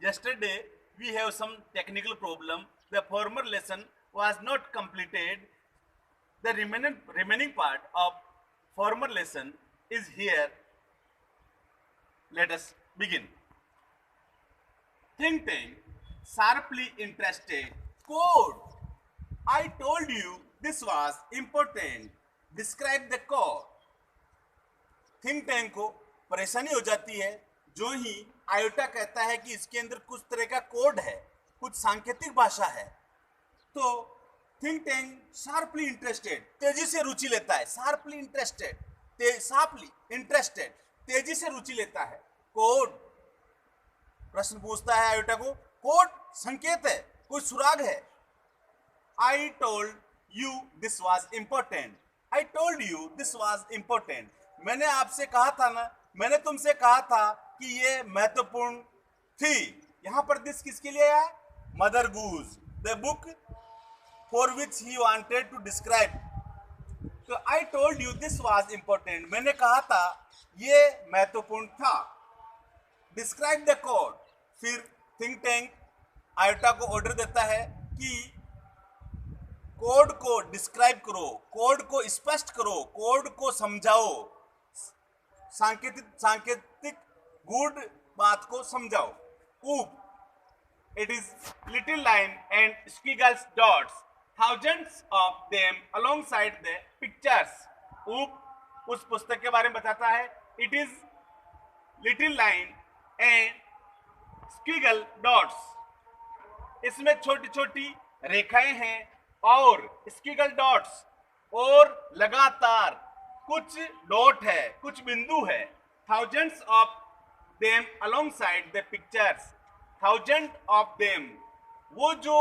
yesterday we have some technical problem. The former lesson was not completed. The remaining part of former lesson is here. Let us begin. Think tank, sharply interested. Code. I told you this was important. Describe the code. Think tank को परेशानी हो जाती है जो ही iota कहता है कि इसके अंदर कुछ तरह का कोड है, कुछ सांकेतिक भाषा है, तो थिंक टैंक शार्पली इंटरेस्टेड, तेजी से रुचि लेता है. शार्पली इंटरेस्टेड, तेजी से रुचि लेता है. कोड, प्रश्न पूछता है आयोटा को. कोड संकेत है, कोई सुराग है. आई told you this was important. I told you this was important. मैंने आपसे कहा था ना, मैंने तुमसे कहा था कि ये महत्वपूर्ण थी. यहां पर दिस किसके लिए है? Mother Goose, the book for which he wanted to describe. तो I told you this was important, मैंने कहा था ये महत्वपूर्ण था. Describe the code. फिर थिंक टैंक आयोटा को ऑर्डर देता है कि कोड को डिस्क्राइब करो, कोड को स्पष्ट करो, कोड को समझाओ, सांकेतिक गुड बात को समझाओ. ऊप, it is little line and squiggles dots, thousands of them alongside the pictures. ऊप उस पुस्तक के बारे में बताता है. It is little line and squiggle dots. इसमें छोटी छोटी रेखाएं हैं और squiggle dots और लगातार कुछ डॉट है, कुछ बिंदु है. Thousands of them alongside the pictures. Thousands of them, वो जो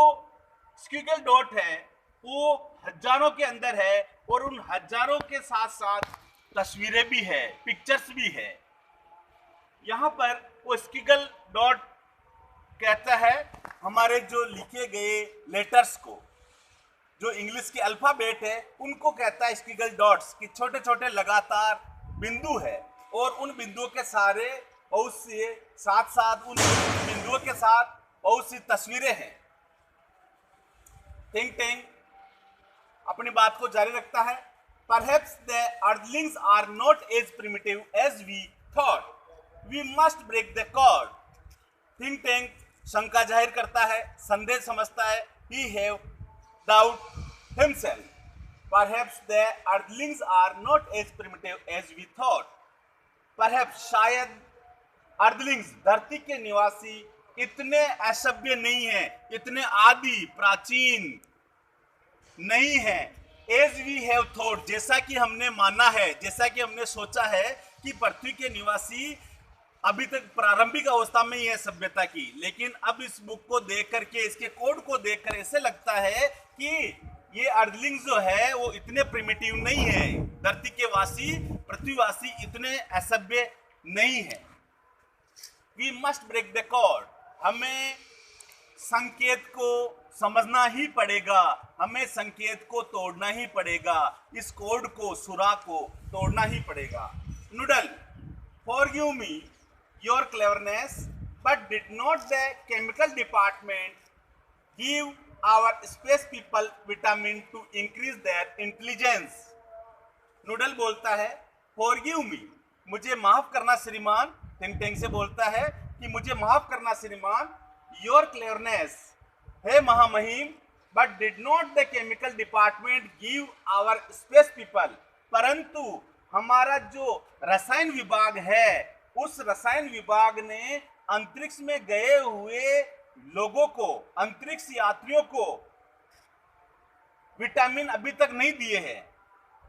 स्क्विगल डॉट है वो हजारों के अंदर है और उन हजारों के साथ साथ तस्वीरें भी है, पिक्चर्स भी है. यहाँ पर वो स्क्विगल डॉट कहता है हमारे जो लिखे गए लेटर्स को, जो इंग्लिश के अल्फाबेट है उनको कहता है स्क्विगल डॉट्स, कि छोटे छोटे लगातार बिंदु है और उन बिंदुओं के सारे बहुत से साथ साथ उन बिंदुओं के साथ बहुत सी तस्वीरें हैं. थिंक टैंक अपनी बात को जारी रखता है. Perhaps the earthlings are not as primitive as we thought. We must break the code. Think tank शंका जाहिर करता है, संदेह समझता है. He have doubt himself. Perhaps the earthlings are not as primitive as we thought. Perhaps शायद earthlings धरती के निवासी इतने असभ्य नहीं है, इतने आदि प्राचीन नहीं है. As we have thought, जैसा कि हमने माना है, जैसा कि हमने सोचा है कि पृथ्वी के निवासी अभी तक प्रारंभिक अवस्था में ही है सभ्यता की. लेकिन अब इस बुक को देख करके, इसके कोड को देखकर ऐसे लगता है कि ये अर्धलिंग्स जो है वो इतने प्रिमिटिव नहीं है, धरती के वासी, पृथ्वीवासी इतने असभ्य नहीं है. We must break the code. हमें संकेत को समझना ही पड़ेगा, हमें संकेत को तोड़ना ही पड़ेगा, इस कोड को, सुराग को तोड़ना ही पड़ेगा. Noodle, forgive me your cleverness, but did not the chemical department give our space people vitamin to increase their intelligence? Noodle बोलता है forgive me, मुझे माफ करना श्रीमान. थिंक टैंक से बोलता है कि मुझे माफ करना श्रीमान. your cleverness, है महामहिम, but did not the chemical department give our space people, परंतु हमारा जो रसायन विभाग है उस रसायन विभाग ने अंतरिक्ष में गए हुए लोगों को, अंतरिक्ष यात्रियों को विटामिन अभी तक नहीं दिए हैं.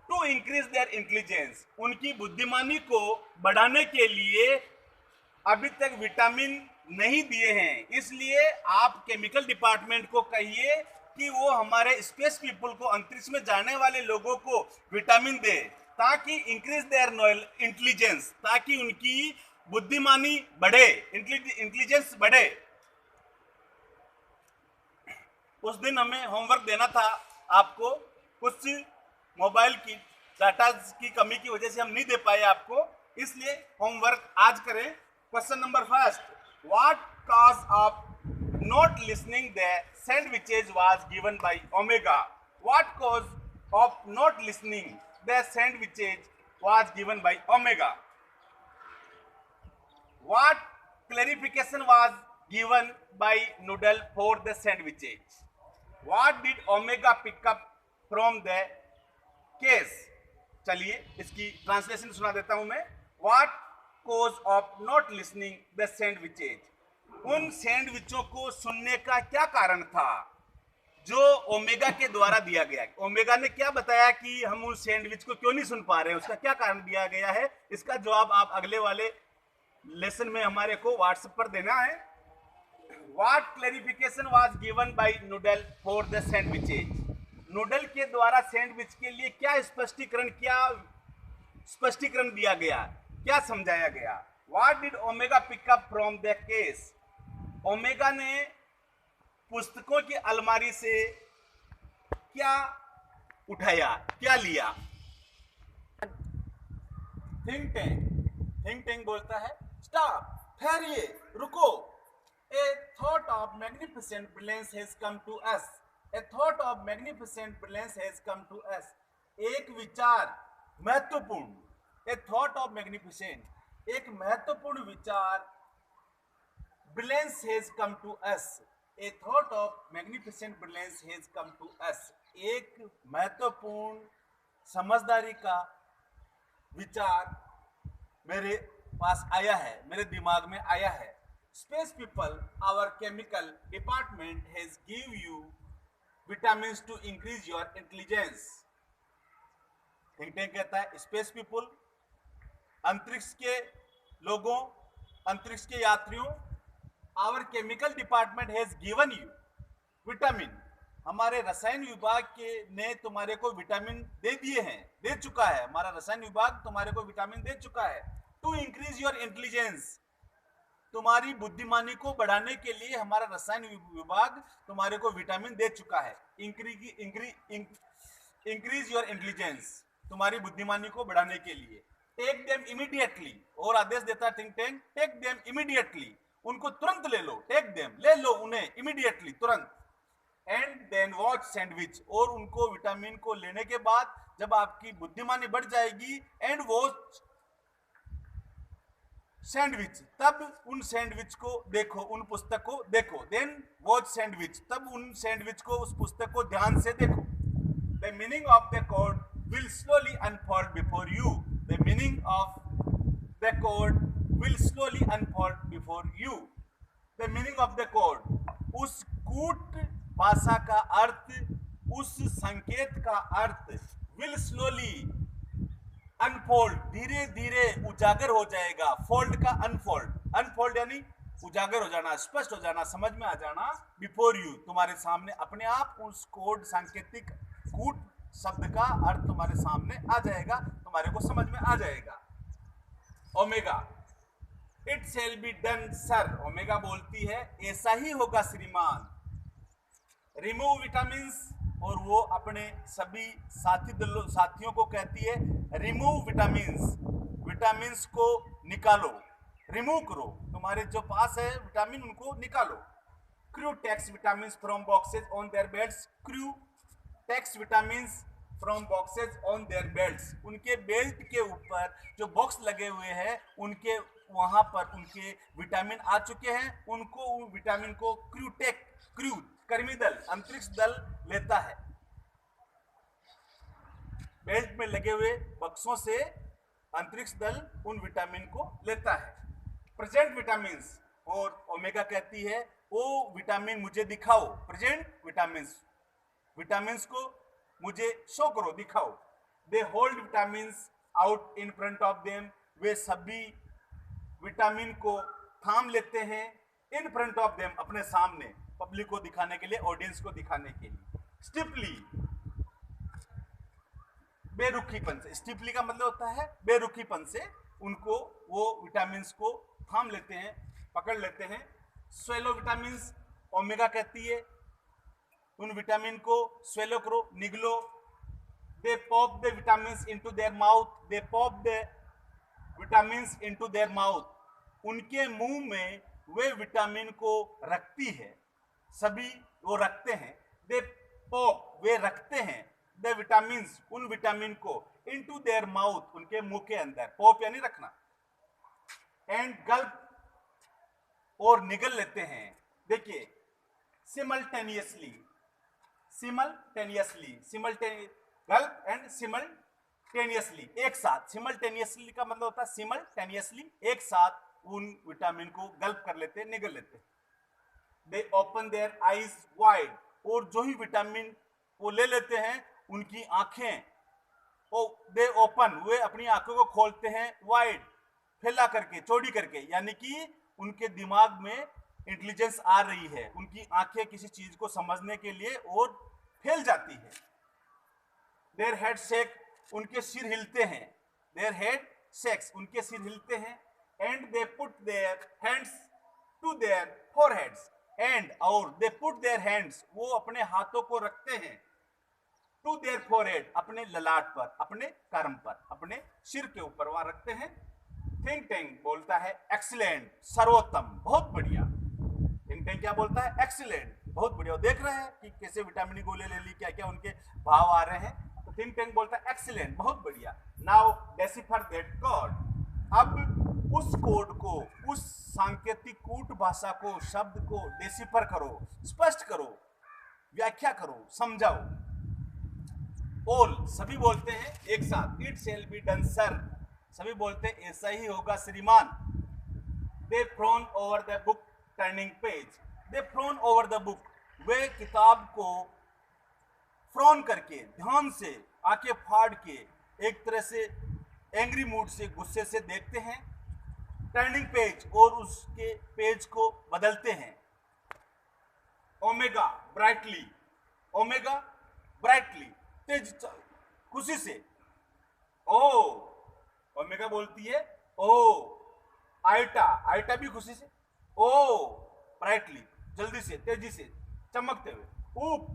टू इंक्रीज देयर इंटेलिजेंस, उनकी बुद्धिमानी को बढ़ाने के लिए अभी तक विटामिन नहीं दिए हैं. इसलिए आप केमिकल डिपार्टमेंट को कहिए कि वो हमारे स्पेस पीपल को, अंतरिक्ष में जाने वाले लोगों को विटामिन दे, ताकि इंक्रीज देयर इंटेलिजेंस, ताकि उनकी बुद्धिमानी बढ़े, इंटेलिजेंस बढ़े. उस दिन हमें होमवर्क देना था आपको, कुछ मोबाइल की डाटा की कमी की वजह से हम नहीं दे पाए आपको, इसलिए होमवर्क आज करें. Question number first, what cause of not listening the sandwiches was given by omega? What cause of not listening the sandwiches was given by omega? What clarification was given by Noodle for the sandwiches? What did omega pick up from the case? चलिए इसकी translation सुना देता हूं मैं. What cause of not listening the sandwiches? उन सैंडविचों को सुनने का क्या कारण था जो ओमेगा के द्वारा दिया गया? ओमेगा ने क्या बताया कि हम उन सैंडविच को क्यों नहीं सुन पा रहे हैं? उसका क्या कारण दिया गया है? इसका जवाब आप अगले वाले लेसन में हमारे को व्हाट्सएप पर देना है. What clarification was given by Noodle for the sandwiches? Noodle के द्वारा सैंडविच के लिए क्या स्पष्टीकरण दिया गया, क्या समझाया गया? What did Omega pick up from the case? Omega ने पुस्तकों की अलमारी से क्या उठाया, क्या लिया? थिंक टैंक बोलता है स्टॉप, ठहरिए, रुको. A thought of magnificent brilliance has come to us. A thought of magnificent brilliance has come to us. एक विचार महत्वपूर्ण, a thought of magnificent, एक महत्वपूर्ण विचार, brilliance has come to us. A thought of magnificent brilliance has come to us. एक महत्वपूर्ण समझदारी का विचार मेरे पास आया है, मेरे दिमाग में आया है. Space people, our chemical department has give you vitamins to increase your intelligence. Think tank कहता है स्पेस पीपुल, अंतरिक्ष के लोगों, अंतरिक्ष के यात्रियों, our chemical department has given you vitamin, हमारे रसायन विभाग के ने तुम्हारे को विटामिन दे दिए हैं, दे चुका है. हमारा रसायन विभाग तुम्हारे को विटामिन दे चुका है. टू इंक्रीज योर इंटेलिजेंस, तुम्हारी बुद्धिमानी को बढ़ाने के लिए हमारा रसायन विभाग तुम्हारे को विटामिन दे चुका है. इंक्रीज योर इंटेलिजेंस, तुम्हारी बुद्धिमानी को बढ़ाने के लिए. टेक देम इमीडिएटली, और आदेश देता है think tank, take them immediately, उनको तुरंत ले लो. टेक देम, ले लो उन्हें, इमीडिएटली, तुरंत. एंड देन वॉच सैंडविच, और उनको विटामिन को लेने के बाद जब आपकी बुद्धिमानी बढ़ जाएगी, एंड वॉच सैंडविच, तब उन सैंडविच को देखो, उन पुस्तक को देखो. देन वॉच सैंडविच, तब उन सैंडविच को, उस पुस्तक को ध्यान से देखो. The meaning of the code will slowly unfold before you. The meaning of the code will slowly unfold before you. The meaning of the code, उस कूट भाषा का अर्थ, उस संकेत का अर्थ, विल स्लोली अनफोल्ड, धीरे धीरे उजागर हो जाएगा. फोल्ड का अनफोल्ड, अनफोल्ड यानी उजागर हो जाना, स्पष्ट हो जाना, समझ में आ जाना. बिफोर यू, तुम्हारे सामने अपने आप उस कोड सांकेतिक कूट शब्द का अर्थ तुम्हारे सामने आ जाएगा, तुम्हारे को समझ में आ जाएगा. Omega, it shall be done sir, omega बोलती है ऐसा ही होगा श्रीमान. रिमूव विटामिन्स, और वो अपने सभी साथियों को कहती है रिमूव विटामिन्स, विटामिन्स को निकालो, रिमूव करो, तुम्हारे जो पास है विटामिन उनको निकालो. Crew takes vitamins from boxes on their belts, crew takes vitamins from boxes on their belts, उनके बेल्ट के ऊपर जो बॉक्स लगे हुए हैं उनके वहां पर उनके विटामिन आ चुके हैं. उनको उन विटामिन को क्रू कर्मी दल, अंतरिक्ष दल लेता है. बेल्ट में लगे हुए बक्सों से अंतरिक्ष दल उन विटामिन को लेता है. प्रेजेंट विटामिन्स, और ओमेगा कहती है वो विटामिन मुझे दिखाओ. प्रेजेंट विटामिन्स, विटामिन्स को मुझे शो करो, दिखाओ. They hold vitamins out in front of them, वे सभी विटामिन को थाम लेते हैं. इन फ्रंट ऑफ देम, अपने सामने, पब्लिक को दिखाने के लिए, ऑडियंस को दिखाने के लिए. स्टिफली, बेरुखीपन से, स्टिफली का मतलब होता है बेरुखीपन से, उनको वो विटामिन्स को थाम लेते हैं, पकड़ लेते हैं. स्वेलो विटामिन्स, ओमेगा कहती है उन विटामिन को स्वेलो करो, निगलो. They pop the vitamins into their mouth, they pop the vitamins into their mouth, उनके मुंह में वे विटामिन को रखती है, सभी वो रखते हैं। दे पॉप, वे रखते हैं द विटामिन, उन विटामिन को इनटू देयर माउथ, उनके मुंह के अंदर, पॉप यानी रखना, एंड गल्प, और निगल लेते हैं। देखिए सिमल्टेनियसली, गल्प एंड सिमल्टेनियसली, एक साथ। सिमल्टेनियसली का मतलब होता है सिमल्टेनियसली, एक साथ उन विटामिन को गल्प कर लेते हैं, निगल लेते हैं। दे ओपन देयर आईज वाइड, और जो ही विटामिन वो ले लेते हैं उनकी आंखें, दे ओपन, वे अपनी आंखों को खोलते हैं, वाइड, फैला करके, चौड़ी करके, यानी कि उनके दिमाग में इंटेलिजेंस आ रही है, उनकी आंखें किसी चीज को समझने के लिए और फैल जाती है। देयर हेड शेक, उनके सिर हिलते हैं, देयर हेड शेक्स, उनके सिर हिलते हैं। And they put their hands to their foreheads, and, और दे पुट देयर हैंड्स, वो अपने हाथों को रखते हैं, टू देयर फोरहेड, अपने ललाट पर, अपने कर्म पर, अपने सिर के ऊपर वहां रखते हैं। थिंक टैंक बोलता है एक्सीलेंट, सर्वोत्तम, बहुत बढ़िया। थिंक टैंक क्या बोलता है? एक्सीलेंट, बहुत बढ़िया। देख रहे हैं कि कैसे विटामिन गोले ले ली, क्या क्या उनके भाव आ रहे हैं। तो थिंक टैंक बोलता है एक्सीलेंट, बहुत बढ़िया। नाउ डेसिफर दैट कोड, अब उस कोड को, उस सांकेतिक कूट भाषा को, शब्द को डेसिफर करो, स्पष्ट करो, व्याख्या करो, समझाओ। ऑल, सभी बोलते हैं एक साथ, it shall be done sir, सभी बोलते हैं ऐसा ही होगा श्रीमान। They frown over the book turning page, they frown over the book, वे किताब को फ्रॉन करके, ध्यान से, आंखें फाड़ के, एक तरह से एंग्री मूड से, गुस्से से देखते हैं। टर्निंग पेज, और उसके पेज को बदलते हैं। ओमेगा ब्राइटली, ओमेगा ब्राइटली, तेज, खुशी से। ओ, ओमेगा बोलती है ओ, आइटा, आइटा भी खुशी से। ओ ब्राइटली, जल्दी से, तेजी से, चमकते हुए। ऊप,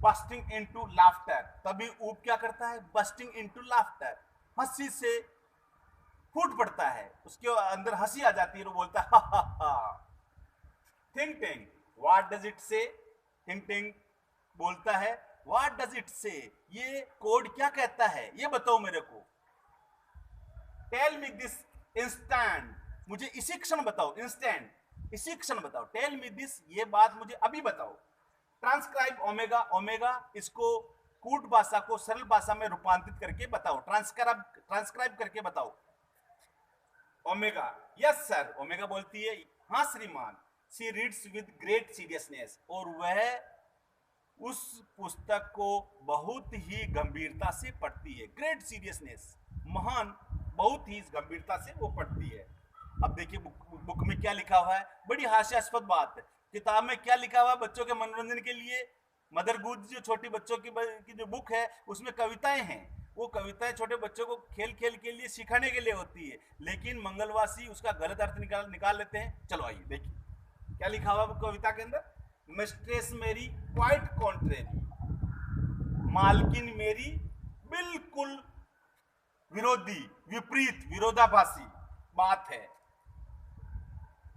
बस्टिंग इनटू लाफ्टर, तभी ऊप क्या करता है? बस्टिंग इनटू लाफ्टर, हंसी से फूट पड़ता है, उसके अंदर हंसी आ जाती है, वो बोलता है हा हा हा। Think tank, what does it से? थिंक टैंक बोलता है व्हाट डज इट से, ये कोड क्या कहता है, ये बताओ मेरे को। टेल मी दिस इंस्टेंट, मुझे इसी क्षण बताओ, इंस्टेंट, इसी क्षण बताओ। टेल मी दिस, ये बात मुझे अभी बताओ। ट्रांसक्राइब ओमेगा, ओमेगा इसको कूट भाषा को सरल भाषा में रूपांतरित करके बताओ, ट्रांसक्राइब करके बताओ। ओमेगा, यस सर, ओमेगा बोलती है हाँ श्रीमान। She reads with great seriousness, और वह उस पुस्तक को बहुत ही गंभीरता से पढ़ती है। ग्रेट सीरियसनेस, महान, बहुत ही गंभीरता से वो पढ़ती है। अब देखिए बुक में क्या लिखा हुआ है, बड़ी हास्यास्पद बात है। किताब में क्या लिखा हुआ है? बच्चों के मनोरंजन के लिए मदर गूज, जो छोटी बच्चों की जो बुक है, उसमें कविताएं हैं। वो कविताएं छोटे बच्चों को खेल खेल के लिए, सिखाने के लिए होती है, लेकिन मंगलवासी उसका गलत अर्थ निकाल लेते हैं। चलो आइए देखिए क्या लिखा हुआ है कविता के अंदर। मिस्ट्रेस मेरी क्वाइट कॉन्ट्रेरी, मालकिन मेरी बिल्कुल विरोधी, विपरीत, विरोधाभासी बात है।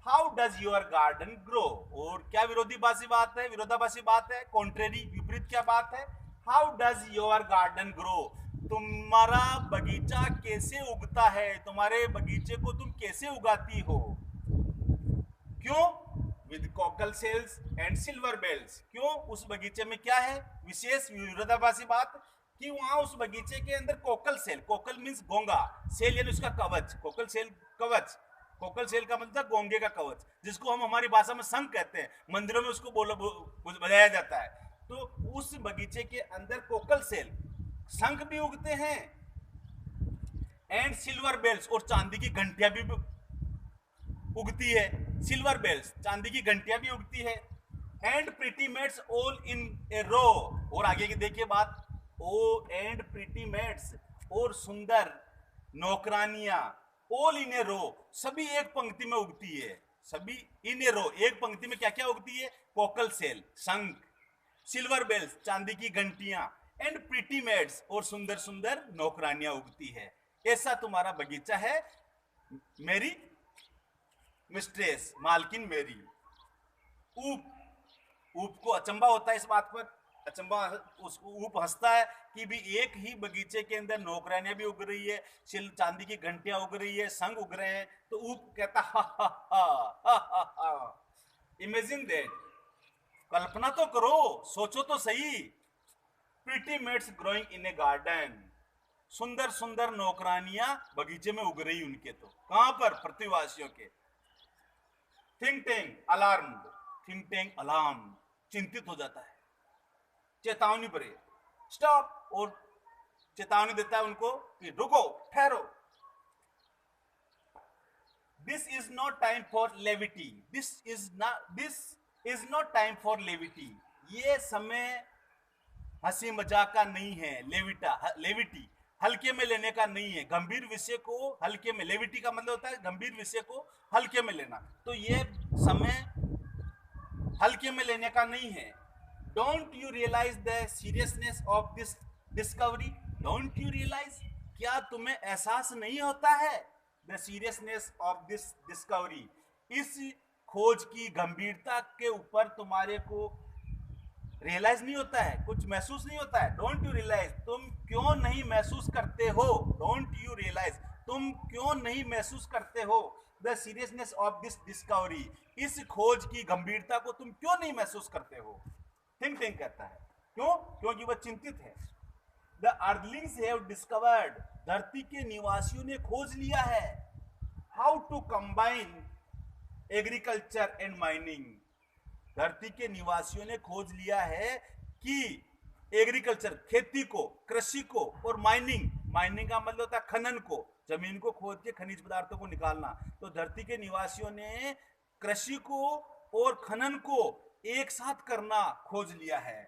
How does your garden grow, और क्या विरोधाभासी बात है? विरोधाभासी बात है, कॉन्ट्रेरी, विपरीत क्या बात है? How does your garden grow, तुम्हारा बगीचा कैसे उगता है, तुम्हारे बगीचे को तुम कैसे उगाती हो। क्यों? With cockle shells and silver bells, क्यों? उस बगीचे में क्या है? विशेष विरोधाभासी बात कि वहां उस बगीचे के अंदर कोकल सेल, कोकल मींस गोंगा, सेल यानी उसका कवच, कोकल सेल कवच, कोकल सेल का मतलब गोंगे का कवच, जिसको हम हमारी भाषा में शंख कहते हैं, मंदिरों में उसको बजाया जाता है। तो उस बगीचे के अंदर कोकल सेल, शंख भी उगते हैं, एंड सिल्वर बेल्स, और चांदी की घंटियां भी उगती है। सिल्वर बेल्स, चांदी की घंटियां भी उगती है। And pretty maids all in a row, और आगे की देखिए बात, ओ एंड प्रिटी मेड्स, और सुंदर नौकरानियां, ऑल इन ए रो, सभी एक पंक्ति में उगती है। सभी इन ए रो, एक पंक्ति में क्या क्या उगती है? कोकल सेल, शंख, सिल्वर बेल्स, चांदी की घंटियां, एंड प्रिटी मेड्स, और सुंदर सुंदर नौकरानियां उगती है। ऐसा तुम्हारा बगीचा है मेरी मिस्ट्रेस मालकिन मेरी। ऊप, ऊप को अचंबा होता है इस बात पर, अचंबा, उसको ऊप हंसता है कि भी एक ही बगीचे के अंदर नौकरानियां भी उग रही है, सिल चांदी की घंटियां उग रही है, संग उग रहे हैं। तो ऊप कहता हा हा हा हा हा। इमेजिन दैट, कल्पना तो करो, सोचो तो सही। Pretty maids growing in a garden, सुंदर सुंदर नौकरानियां बगीचे में उग रही उनके। तो कहां पर? पृथ्वीवासियों के। Think tank alarm, think tank alarm, चिंतित हो जाता है, चेतावनी पर, स्टॉप, और चेतावनी देता है उनको कि रुको, ठहरो। This is not time for levity, this is not time for levity, ये समय हंसी मजाक का नहीं है। लेविटी हल्के में लेने का नहीं है, गंभीर विषय को हल्के में, लेविटी का मतलब होता है गंभीर विषय को हल्के में लेना। तो ये समय हल्के में लेने का नहीं है। Don't you realise the seriousness of this discovery, don't you realise, क्या तुम्हें एहसास नहीं होता है? The seriousness of this discovery, इस खोज की गंभीरता के ऊपर तुम्हारे को रियलाइज नहीं होता है, कुछ महसूस नहीं होता है। डोंट यू रियलाइज, तुम क्यों नहीं महसूस करते हो? डोंट यू रियलाइज, तुम क्यों नहीं महसूस करते हो? The seriousness of this discovery, इस खोज की गंभीरता को तुम क्यों नहीं महसूस करते हो? थिंक टैंक कहता है, क्यों? क्योंकि वह चिंतित है। द अर्दलिंग्स हैव डिस्कवर्ड, धरती के निवासियों ने खोज लिया है, how to combine agriculture and mining, धरती के निवासियों ने खोज लिया है कि एग्रीकल्चर, खेती को, कृषि को, और माइनिंग, माइनिंग का मतलब होता है खनन को, जमीन को खोद के खनिज पदार्थों को निकालना। तो धरती के निवासियों ने कृषि को और खनन को एक साथ करना खोज लिया है।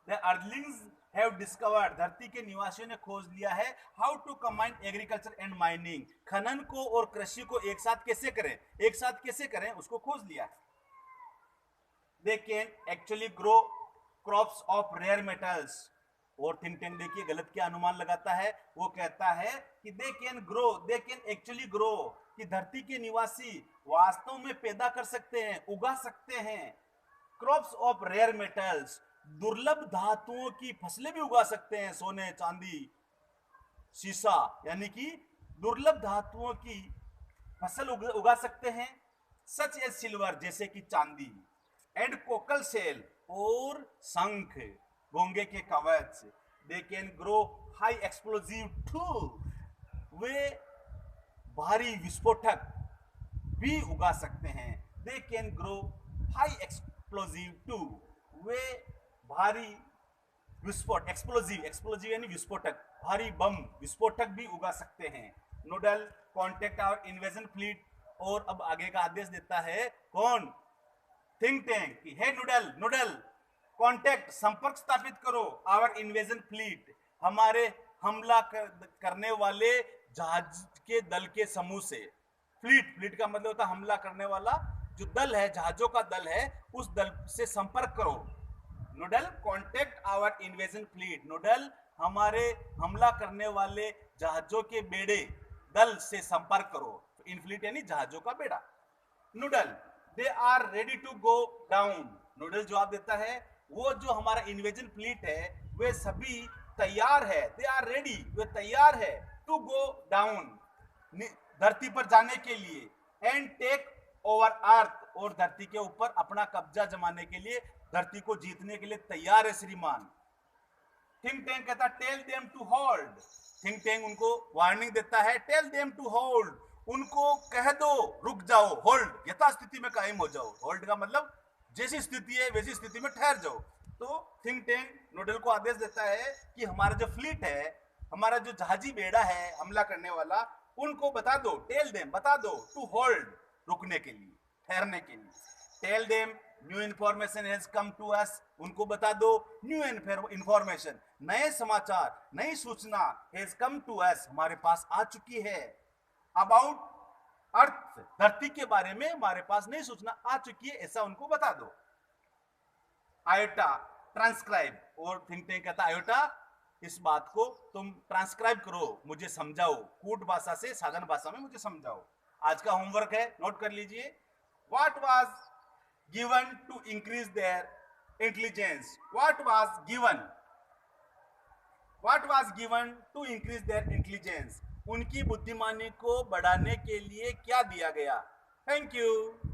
द अर्दलिंग्स हैव डिस्कवर्ड, धरती के निवासियों ने खोज लिया है, how to combine agriculture and mining, खनन को और कृषि को एक साथ कैसे करें, एक साथ कैसे करें, उसको खोज लिया है। They can actually grow crops of rare metals, और थिंक टैंक देखिए गलत क्या अनुमान लगाता है, वो कहता है कि they can grow, they can actually grow, कि धरती के निवासी वास्तव में पैदा कर सकते हैं, उगा सकते हैं, क्रॉप्स ऑफ रेयर मेटल्स, दुर्लभ धातुओं की फसलें भी उगा सकते हैं, सोने, चांदी, शीशा, यानी कि दुर्लभ धातुओं की फसल उगा सकते हैं। सच एज सिल्वर, जैसे कि चांदी, एंड कोकल सेल, और शंख, गोंगे के कवच। They can grow high explosive too, वे भारी विस्फोटक भी उगा सकते हैं। They can grow high explosive too, वे भारी विस्फोट, एक्सप्लोजिव, एक्सप्लोजिव यानी विस्फोटक, भारी बम, विस्फोटक भी उगा सकते हैं। Noodle contact our invasion fleet, और अब आगे का आदेश देता है कौन? थिंक टैंक की है नूडल, नूडल कॉन्टेक्ट, संपर्क स्थापित करो, आवर इन्वेजन फ्लीट, हमारे हमला करने वाले जहाज के दल के समूह से। फ्लीट, फ्लीट का मतलब होता है हमला करने वाला जो दल है, जहाजों का दल है, उस दल से संपर्क करो। Noodle contact our invasion fleet, Noodle हमारे हमला करने वाले जहाजों के बेड़े दल से संपर्क करो। इनफ्लीट यानी जहाजों का बेड़ा। Noodle they are ready to go down, Noodle जवाब देता है वो जो हमारा इन्वेजन फ्लीट है वे सभी तैयार है, दे आर रेडी, वे तैयार है, टू गो डाउन, धरती पर जाने के लिए, एंड टेक ओवर अर्थ, और धरती के ऊपर अपना कब्जा जमाने के लिए, धरती को जीतने के लिए तैयार है श्रीमान। थिंक टैंक कहता tell them to hold, think tank उनको वार्निंग देता है, टेल देम टू होल्ड, उनको कह दो रुक जाओ, होल्ड यथास्थिति में कायम हो जाओ, होल्ड का मतलब जैसी स्थिति है वैसी स्थिति में ठहर जाओ। तो थिंक टैंक नूडल को आदेश देता है कि हमारा जो फ्लीट है, हमारा जो जहाजी बेड़ा है हमला करने वाला, उनको बता दो, टेल देम बता दो, टू होल्ड रुकने के लिए, ठहरने के लिए, tell them new information has come to us, उनको बता दो न्यू इंफॉर्मेशन, नए समाचार, नई सूचना, हैज कम टू अस, हमारे पास आ चुकी है, अबाउट अर्थ, धरती के बारे में हमारे पास नई सूचना आ चुकी है, ऐसा उनको बता दो। आयोटा ट्रांसक्राइब, और थिंक टैंक कहता आयोटा इस बात को तुम ट्रांसक्राइब करो, मुझे समझाओ, कूट भाषा से साधन भाषा में मुझे समझाओ। आज का होमवर्क है, नोट कर लीजिए। What was given to increase their intelligence? What was given to increase their intelligence? उनकी बुद्धिमानी को बढ़ाने के लिए क्या दिया गया? Thank you.